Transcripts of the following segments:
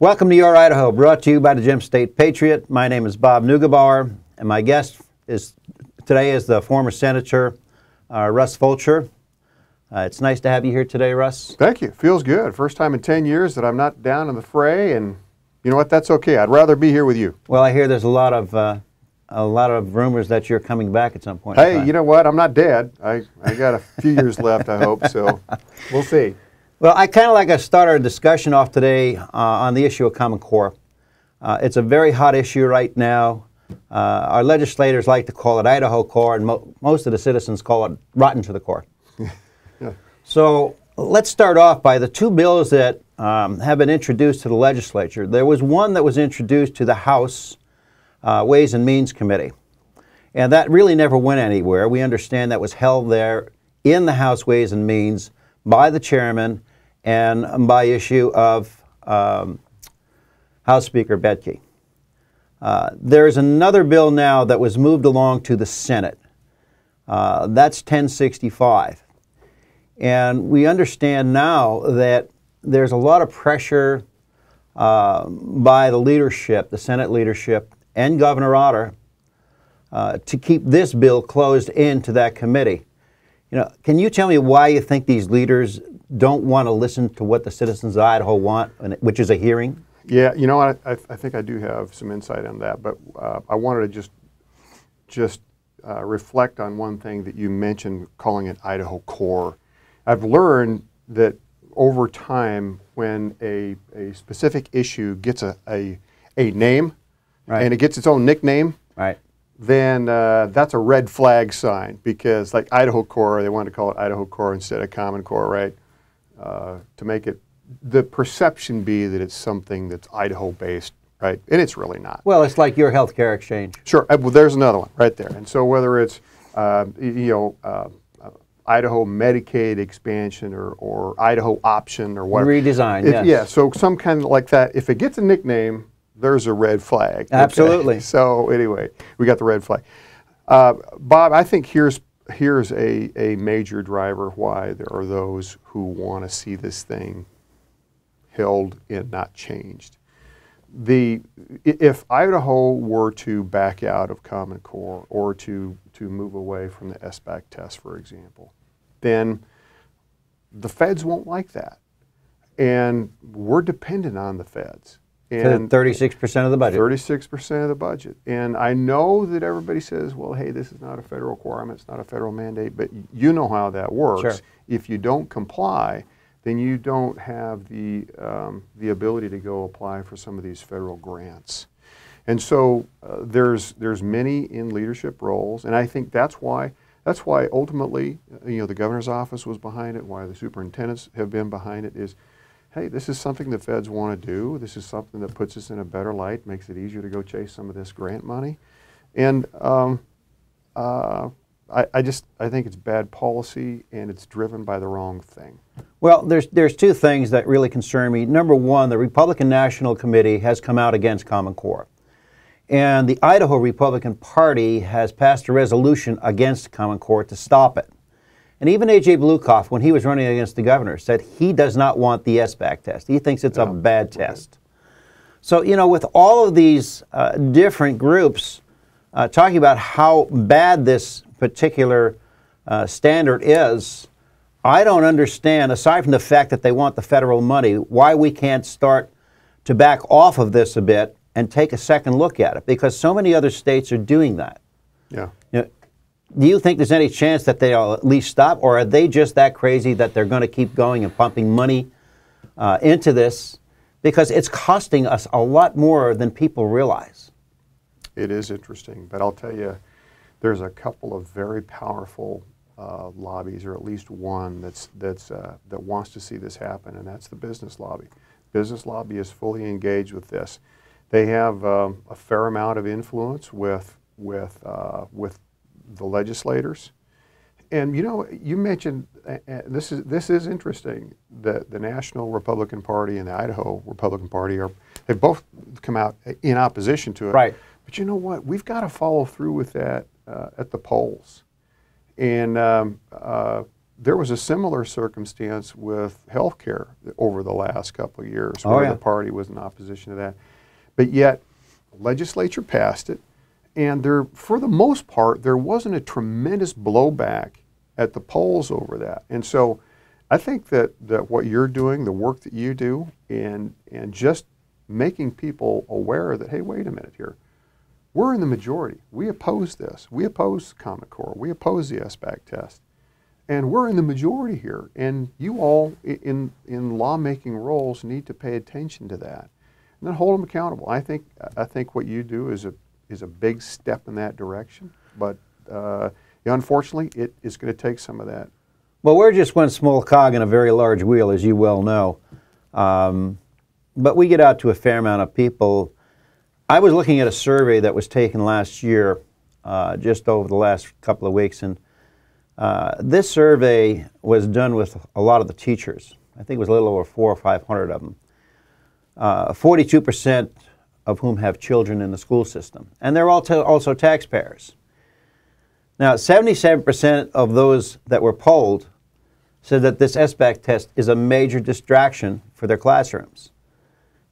Welcome to Your Idaho, brought to you by the Gem State Patriot. My name is Bob Neugebauer, and my guest today is the former Senator Russ Fulcher. It's nice to have you here today, Russ. Thank you. Feels good. First time in 10 years that I'm not down in the fray, and you know what? That's okay. I'd rather be here with you. Well, I hear there's a lot of rumors that you're coming back at some point. Hey, you know what? I'm not dead. I got a few years left, I hope. So we'll see. Well, I kind of like to start our discussion off today on the issue of Common Core. It's a very hot issue right now. Our legislators like to call it Idaho Core, and most of the citizens call it rotten to the core. Yeah. So let's start off by the two bills that have been introduced to the legislature. There was one that was introduced to the House Ways and Means Committee, and that really never went anywhere. We understand that was held there in the House Ways and Means by the chairman and by issue of House Speaker Bedke. There is another bill now that was moved along to the Senate. That's 1065. And we understand now that there's a lot of pressure by the leadership, the Senate leadership, and Governor Otter to keep this bill closed into that committee. You know, can you tell me why you think these leaders don't want to listen to what the citizens of Idaho want, which is a hearing? Yeah, you know what? I think I do have some insight on that, but I wanted to just reflect on one thing that you mentioned, calling it Idaho Core. I've learned that over time, when a specific issue gets a name, right, and it gets its own nickname, right, then that's a red flag sign, because like Idaho Core, they wanted to call it Idaho Core instead of Common Core, right? To make it, the perception be that it's something that's Idaho-based, right? And it's really not. Well, it's like your healthcare exchange. Sure. Well, there's another one right there. And so whether it's, Idaho Medicaid expansion or Idaho option or whatever. Redesign, yes. Yeah, so some kind of like that. If it gets a nickname, there's a red flag. Absolutely. Okay? So anyway, we got the red flag. Bob, I think here's a major driver why there are those who want to see this thing held and not changed. If Idaho were to back out of Common Core or to move away from the SBAC test, for example, then the feds won't like that. And we're dependent on the feds. And 36% of the budget. 36% of the budget. And I know that everybody says, well, hey, this is not a federal requirement, it's not a federal mandate, but you know how that works. Sure. If you don't comply, then you don't have the ability to go apply for some of these federal grants. And so there's many in leadership roles, and I think that's why ultimately, the governor's office was behind it, why the superintendents have been behind it is, hey, this is something the feds want to do. This is something that puts us in a better light, makes it easier to go chase some of this grant money. And I think it's bad policy, and it's driven by the wrong thing. Well, there's two things that really concern me. Number one, the Republican National Committee has come out against Common Core. And the Idaho Republican Party has passed a resolution against Common Core to stop it. And even A.J. Blukoff, when he was running against the governor, said he does not want the SBAC test. He thinks it's a bad test. So, with all of these different groups talking about how bad this particular standard is, I don't understand, aside from the fact that they want the federal money, why we can't start to back off of this a bit and take a second look at it, because so many other states are doing that. Yeah. Do you think there's any chance that they'll at least stop, or are they just that crazy that they're going to keep going and pumping money into this, because it's costing us a lot more than people realize? It is interesting, but I'll tell you, there's a couple of very powerful lobbies, or at least one that wants to see this happen, and that's the business lobby. Business lobby is fully engaged with this. They have a fair amount of influence with the legislators, and you mentioned this is interesting. The National Republican Party and the Idaho Republican Party they've both come out in opposition to it. Right. But you know what? We've got to follow through with that at the polls. And there was a similar circumstance with health care over the last couple of years Oh, where yeah. the party was in opposition to that. But yet, the legislature passed it, and there, for the most part, there wasn't a tremendous blowback at the polls over that. And so I think that what you're doing, the work that you do, and just making people aware that, hey, wait a minute here, we're in the majority. We oppose this. We oppose Common Core. We oppose the SBAC test. And we're in the majority here. And you all in lawmaking roles need to pay attention to that. And then hold them accountable. I think what you do is a big step in that direction. But unfortunately, it is going to take some of that. Well, we're just one small cog in a very large wheel, as you well know. But we get out to a fair amount of people. I was looking at a survey that was taken last year, just over the last couple of weeks, and this survey was done with a lot of the teachers. I think it was a little over 400 or 500 of them. 42% of whom have children in the school system, and they're also taxpayers. Now, 77% of those that were polled said that this SBAC test is a major distraction for their classrooms,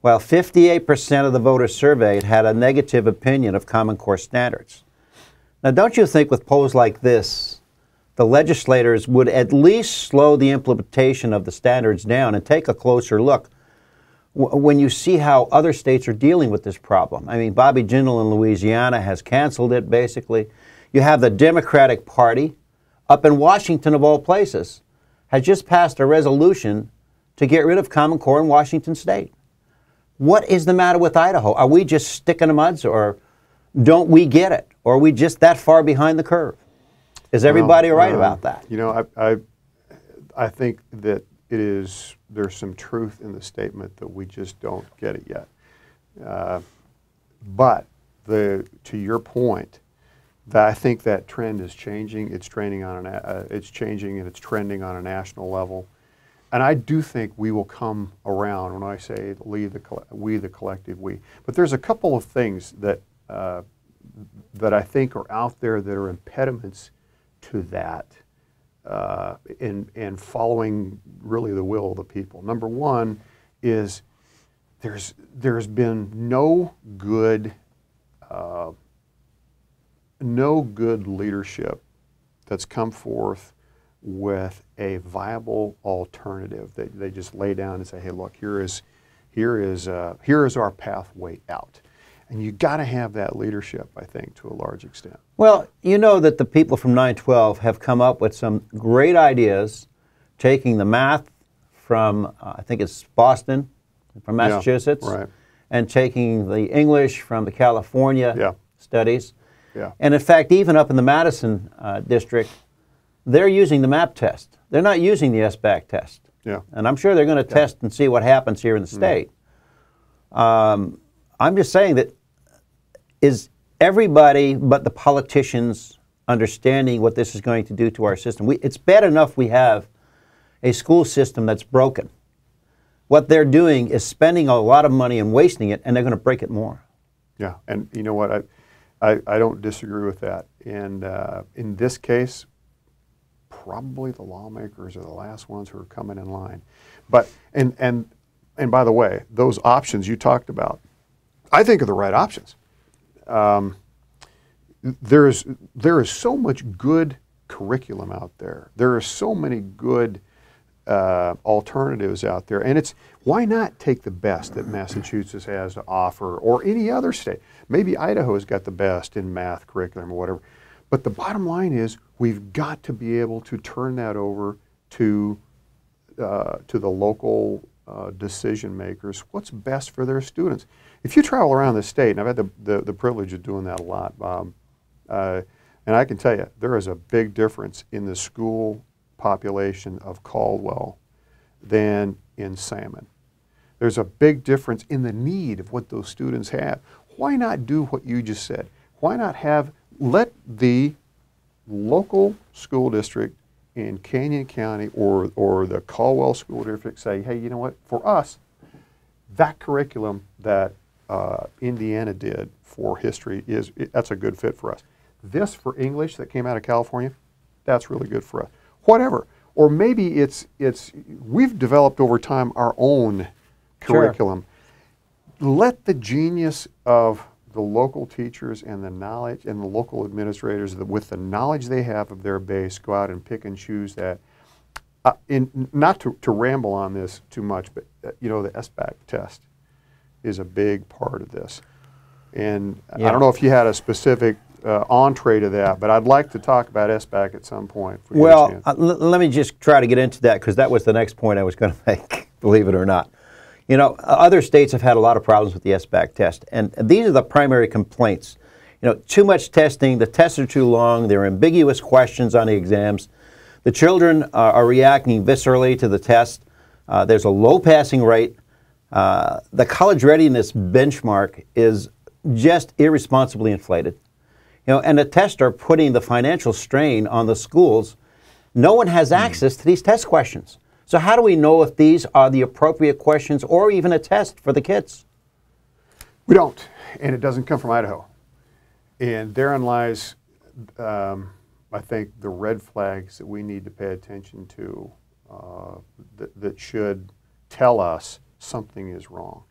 while 58% of the voters surveyed had a negative opinion of Common Core standards. Now, don't you think with polls like this, the legislators would at least slow the implementation of the standards down and take a closer look when you see how other states are dealing with this problem? I mean, Bobby Jindal in Louisiana has canceled it, basically. You have the Democratic Party up in Washington, of all places, has just passed a resolution to get rid of Common Core in Washington State. What is the matter with Idaho? Are we just sticking the muds, or don't we get it? Or are we just that far behind the curve? Is everybody right about that? You know, I think that there's some truth in the statement that we just don't get it yet. But to your point, that I think that trend is changing. It's changing and it's trending on a national level. And I do think we will come around when I say we, the collective we. But there's a couple of things that I think are out there that are impediments to that and following really the will of the people. Number one is there's been no good leadership that's come forth with a viable alternative. They just lay down and say, hey, look, here is our pathway out. And you got to have that leadership, I think, to a large extent. Well, you know that the people from 912 have come up with some great ideas, taking the math from, I think it's Boston, from Massachusetts, yeah, right, and taking the English from the California studies. Yeah. And in fact, even up in the Madison district, they're using the MAP test. They're not using the SBAC test. Yeah. And I'm sure they're going to test and see what happens here in the state. I'm just saying that is everybody but the politicians understanding what this is going to do to our system. It's bad enough we have a school system that's broken. What they're doing is spending a lot of money and wasting it, and they're going to break it more. Yeah, and you know what? I don't disagree with that. And in this case, probably the lawmakers are the last ones who are coming in line. But and by the way, those options you talked about, I think are the right options. There is so much good curriculum out there. There are so many good alternatives out there, and it's why not take the best that Massachusetts has to offer, or any other state? Maybe Idaho's got the best in math curriculum or whatever. But the bottom line is we've got to be able to turn that over to the local decision makers. What's best for their students? If you travel around the state, and I've had the privilege of doing that a lot, Bob, and I can tell you there is a big difference in the school population of Caldwell than in Salmon. There's a big difference in the need of what those students have. Why not do what you just said? Why not let the local school district in Canyon County or the Caldwell School District say, hey, you know what, for us, that curriculum that Indiana did for history, that's a good fit for us. This for English that came out of California, that's really good for us. Whatever. or maybe we've developed over time our own curriculum. Sure. Let the genius of the local teachers and the knowledge and the local administrators, with the knowledge they have of their base, go out and pick and choose that. Not to ramble on this too much, but the SBAC test is a big part of this. And I don't know if you had a specific entree to that, but I'd like to talk about SBAC at some point. Well, let me just try to get into that, because that was the next point I was going to make, believe it or not. Other states have had a lot of problems with the SBAC test, and these are the primary complaints. Too much testing, the tests are too long, there are ambiguous questions on the exams, the children are reacting viscerally to the test, there's a low passing rate, the college readiness benchmark is just irresponsibly inflated. And the tests are putting the financial strain on the schools. No one has access to these test questions. So how do we know if these are the appropriate questions or even a test for the kids? We don't, and it doesn't come from Idaho. And therein lies, I think, the red flags that we need to pay attention to that should tell us something is wrong.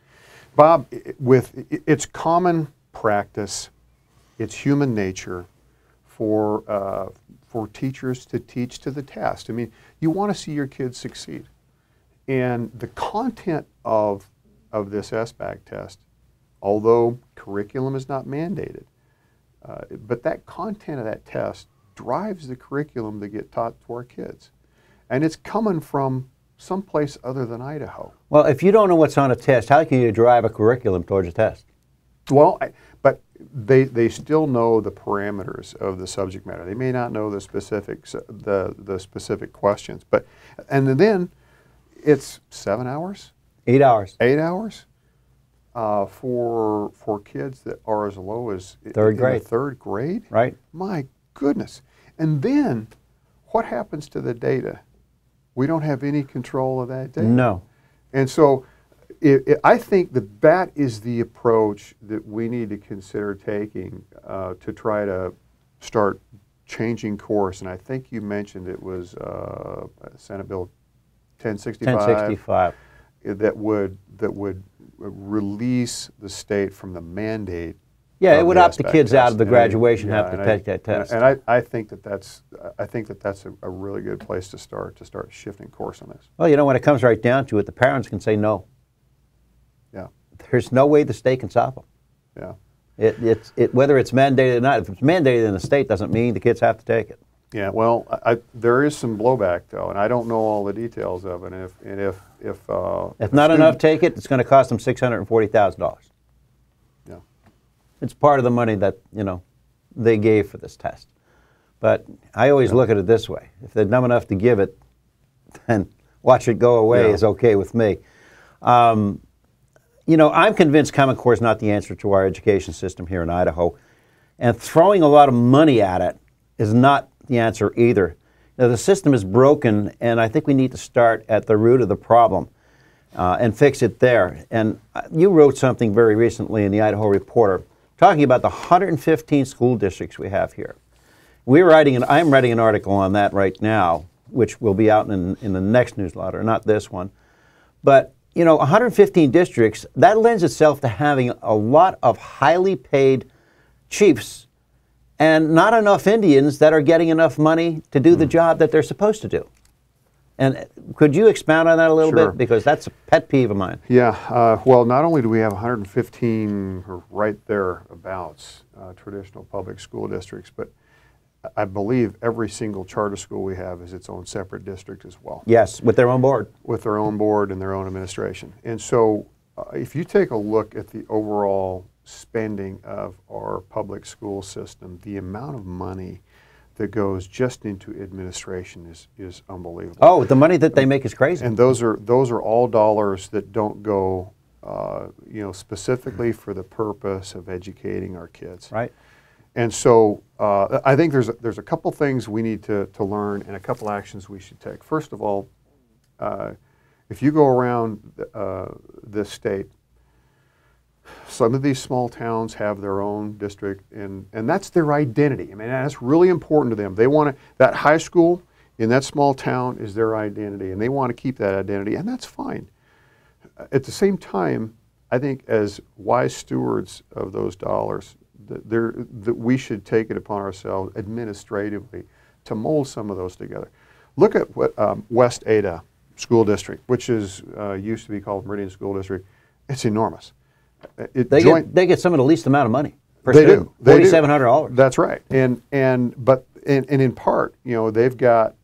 Bob, it's common practice, it's human nature for teachers to teach to the test. I mean, you want to see your kids succeed. And the content of this SBAC test, although curriculum is not mandated, but that content of that test drives the curriculum that get taught to our kids. And it's coming from someplace other than Idaho. Well, if you don't know what's on a test, how can you drive a curriculum towards a test? Well, but they still know the parameters of the subject matter. They may not know the specifics, the specific questions, and then it's 7 hours, 8 hours, 8 hours for kids that are as low as third grade. Third grade, right? My goodness! And then what happens to the data? We don't have any control of that data. No. And so I think that is the approach that we need to consider taking to try to start changing course. And I think you mentioned it was Senate Bill 1065. That would release the state from the mandate. Yeah, it would opt the kids out of the graduation have to take that test. And I think that's a really good place to start shifting course on this. Well, when it comes right down to it, the parents can say no. Yeah. There's no way the state can stop them. Yeah. Whether it's mandated or not, if it's mandated in the state, doesn't mean the kids have to take it. Yeah. Well, there is some blowback though, and I don't know all the details of it. And if not enough take it, it's going to cost them $640,000. Yeah. It's part of the money that they gave for this test. But I always look at it this way: if they're dumb enough to give it, then watch it go away is okay with me. I'm convinced Common Core is not the answer to our education system here in Idaho, and throwing a lot of money at it is not the answer either. The system is broken, and I think we need to start at the root of the problem and fix it there. And you wrote something very recently in the Idaho Reporter talking about the 115 school districts we have here. I'm writing an article on that right now, which will be out in the next newsletter, not this one. But 115 districts, that lends itself to having a lot of highly paid chiefs and not enough Indians that are getting enough money to do the job that they're supposed to do. And could you expound on that a little bit? Because that's a pet peeve of mine. Yeah. Well, not only do we have 115 right thereabouts traditional public school districts, but I believe every single charter school we have is its own separate district as well. Yes, with their own board. With their own board and their own administration. And so if you take a look at the overall spending of our public school system, the amount of money that goes just into administration is unbelievable. Oh, the money that they make is crazy. And those are all dollars that don't go specifically for the purpose of educating our kids. Right. And so I think there's a couple things we need to learn and a couple actions we should take. First of all, if you go around this state, some of these small towns have their own district, and that's their identity. I mean, that's really important to them. They want that high school in that small town is their identity, and they want to keep that identity, and that's fine. At the same time, I think as wise stewards of those dollars, that we should take it upon ourselves administratively to mold some of those together. Look at what West Ada School District, which is used to be called Meridian School District. It's enormous. They get some of the least amount of money per they student. do. $4,700. That's right. And in part, you know, they've got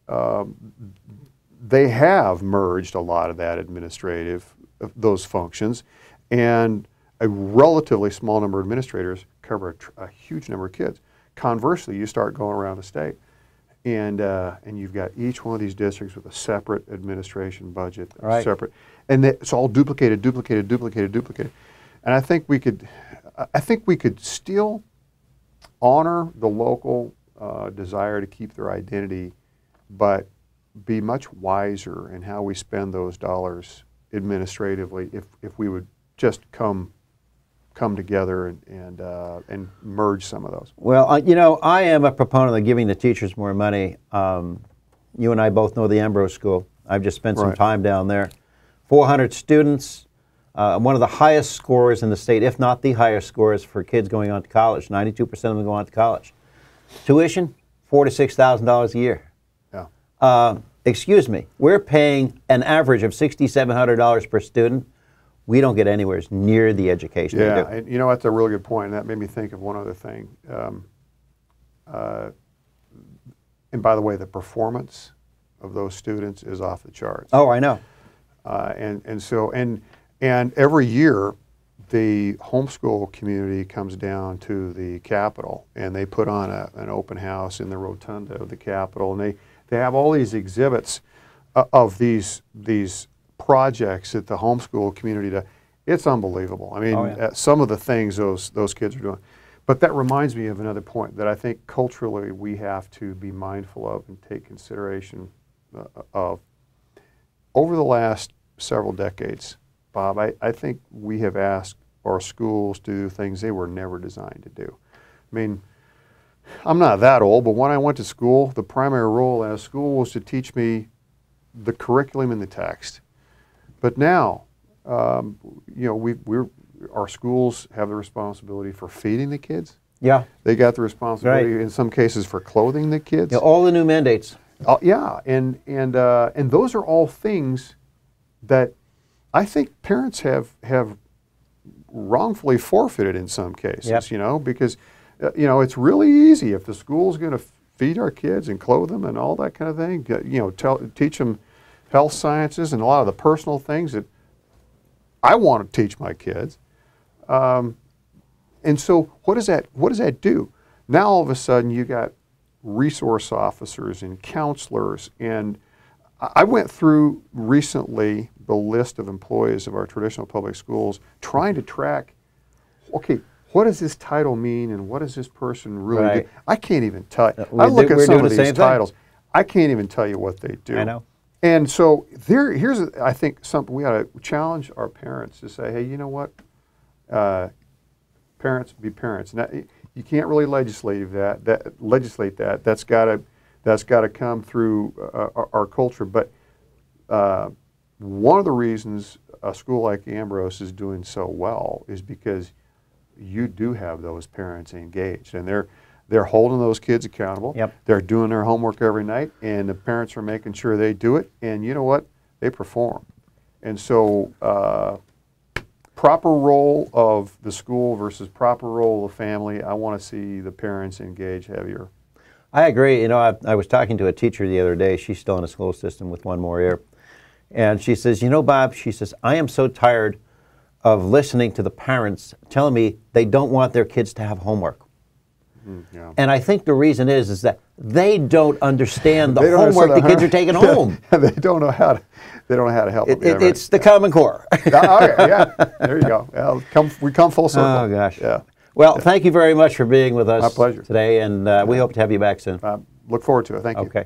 they have merged a lot of that administrative those functions, and a relatively small number of administrators cover a huge number of kids. Conversely, you start going around the state, and you've got each one of these districts with a separate administration budget, right. separate, and it's all duplicated. And I think we could still honor the local desire to keep their identity, but be much wiser in how we spend those dollars administratively if we would just come together and merge some of those. Well, you know, I am a proponent of giving the teachers more money. You and I both know the Ambrose School. I've just spent some time down there. 400 students, one of the highest scores in the state, if not the highest scores for kids going on to college. 92% of them go on to college. Tuition, $4,000 to $6,000 a year. Yeah. Excuse me, we're paying an average of $6,700 per student. We don't get anywhere near the education we do. Yeah, and you know, that's a really good point, and that made me think of one other thing. And by the way, the performance of those students is off the charts. Oh, I know. And every year, the homeschool community comes down to the Capitol, and they put on an open house in the rotunda of the Capitol, and they have all these exhibits of these projects that the homeschool community does. It's unbelievable. I mean, some of the things those kids are doing. But that reminds me of another point that I think culturally we have to be mindful of and take consideration of. Over the last several decades, Bob, I think we have asked our schools to do things they were never designed to do. I mean, I'm not that old, but when I went to school, the primary role at a school was to teach me the curriculum and the text. But now, you know, our schools have the responsibility for feeding the kids. Yeah. They got the responsibility in some cases for clothing the kids. Yeah, all the new mandates. Yeah, and those are all things that I think parents have wrongfully forfeited in some cases. You know, because you know, it's really easy if the school's going to feed our kids and clothe them and all that kind of thing. You know, teach them health sciences and a lot of the personal things that I want to teach my kids. And so what does that do? Now all of a sudden you got resource officers and counselors, and I went through recently the list of employees of our traditional public schools trying to track, okay, what does this title mean and what does this person really do? I can't even tell you. I look at some of these titles. I can't even tell you what they do. I know. And so here's, I think, something we ought to challenge our parents to say, hey, you know what? Parents be parents. Now, you can't really legislate that. That's got to come through our culture. But one of the reasons a school like Ambrose is doing so well is because you do have those parents engaged, and they're holding those kids accountable. They're doing their homework every night, and the parents are making sure they do it. And you know what? They perform. And so proper role of the school versus proper role of the family, I want to see the parents engage heavier. I agree. You know, I was talking to a teacher the other day. She's still in a school system with one more year. And she says, you know, Bob, she says, I am so tired of listening to the parents telling me they don't want their kids to have homework. And I think the reason is that they don't understand the homework the kids are taking home. They don't know how to help them. It's the Common Core. Yeah, there you go. Well, we come full circle. Oh, gosh. Yeah. Well, thank you very much for being with us My pleasure. today, and we hope to have you back soon. Look forward to it. Thank you. Okay.